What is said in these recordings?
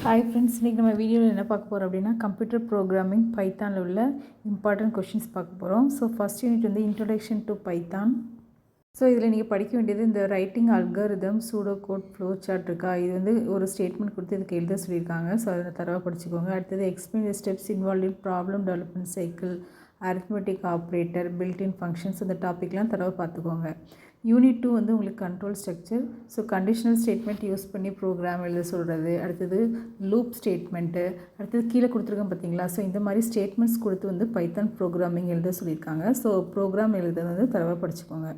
Hi friends, இன்றைக்கி நம்ம வீடியோவில் என்ன பார்க்க போகிறோம் அப்படின்னா கம்ப்யூட்டர் ப்ரோக்ராமிங் பைத்தானில் உள்ள இம்பார்ட்டன்ட் கொஷின்ஸ் பார்க்க போகிறோம். ஸோ ஃபஸ்ட் யூனிட் வந்து இன்ட்ரொடக்ஷன் டு பைத்தான். ஸோ இதில் நீங்கள் படிக்க வேண்டியது இந்த writing algorithm pseudo code flow chart இருக்கா, இது வந்து ஒரு ஸ்டேட்மெண்ட் கொடுத்து இதுக்கு எழுத சொல்லியிருக்காங்க. ஸோ அதை தரவாக படிச்சுக்கோங்க. அடுத்தது explain the steps involve in problem development cycle, arithmetic operator, built-in functions, இந்த டாப்பிக்லாம் தரவாக பார்த்துக்கோங்க. யூனிட் 2 வந்து உங்களுக்கு control structure. So conditional statement use பண்ணி ப்ரோக்ராம் எழுத சொல்கிறது. அடுத்தது லூப் ஸ்டேட்மெண்ட்டு. அடுத்தது கீழே கொடுத்துருக்கேன் பார்த்தீங்களா. ஸோ இந்த மாதிரி ஸ்டேட்மெண்ட்ஸ் கொடுத்து வந்து பைத்தான் ப்ரோக்ராமிங் எழுத சொல்லியிருக்காங்க. ஸோ ப்ரோக்ராம் எழுத வந்து தரவாக படிச்சுக்கோங்க.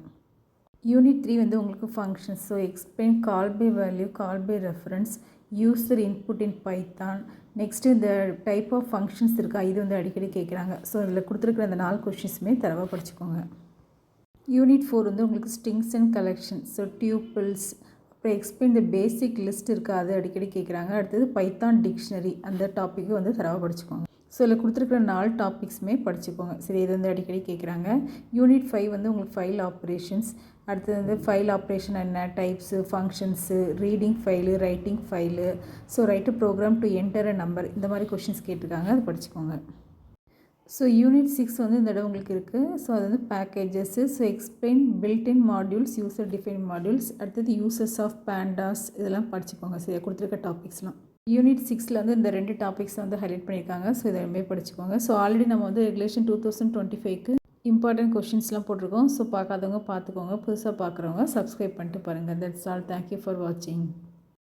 யூனிட் 3 வந்து உங்களுக்கு functions. So explain call by value, call by reference, user input in Python. Next இந்த டைப் ஆஃப் ஃபங்க்ஷன்ஸ் இருக்கா, இது வந்து அடிக்கடி கேட்குறாங்க. ஸோ இதில் கொடுத்துருக்குற அந்த 4 கொஷின்ஸுமே தரவாக படிச்சுக்கோங்க. யூனிட் 4 வந்து உங்களுக்கு ஸ்ட்ரிங்ஸ் அண்ட் கலெக்ஷன். ஸோ டியூப்பிள்ஸ், அப்புறம் எக்ஸ்பிளைன் த பேசிக் லிஸ்ட் இருக்கா, அது அடிக்கடி கேட்குறாங்க. அடுத்தது பைத்தான் டிக்ஷனரி, அந்த டாப்பிக்கு வந்து தரவாக படிச்சுக்கோங்க. ஸோ இதில் கொடுத்துருக்குற 4 டாபிக்ஸுமே படிச்சுக்கோங்க. சரி, இது வந்து அடிக்கடி கேட்குறாங்க. யூனிட் 5 வந்து உங்களுக்கு ஃபைல் ஆப்ரேஷன்ஸ். அடுத்தது வந்து ஃபைல் ஆப்ரேஷன் என்ன, types, functions, reading file, writing file, so write program to enter a number, இந்த மாதிரி கொஷின்ஸ் கேட்டிருக்காங்க, அது படிச்சுக்கோங்க. ஸோ யூனிட் 6 வந்து இந்த இடம் உங்களுக்கு இருக்குது. ஸோ அது வந்து packages. So explain built in modules, user define modules, அடுத்தது யூசர்ஸ் ஆஃப் பேண்டாஸ், இதெல்லாம் படிச்சுக்கோங்க. சரி, கொடுத்துருக்க டாபிக்ஸ்லாம். யூனிட் 6ல் வந்து இந்த 2 டாபிக்ஸ் வந்து ஹைலைட் பண்ணியிருக்காங்க. ஸோ இதை எல்லாமே படிச்சுக்கோங்க. ஸோ ஆல்ரெடி நம்ம வந்து ரெகுலேஷன் 2025க்கு இம்பார்ட்டன்ட் கொஷின்ஸ்லாம் போட்டிருக்கோம். ஸோ பார்க்காதவங்க பார்த்துக்கோங்க. புதுசாக பார்க்குறவங்க சப்ஸ்கிரைப் பண்ணிட்டு பாருங்கள். That's all. தேங்க்யூ ஃபார் வாட்சிங்.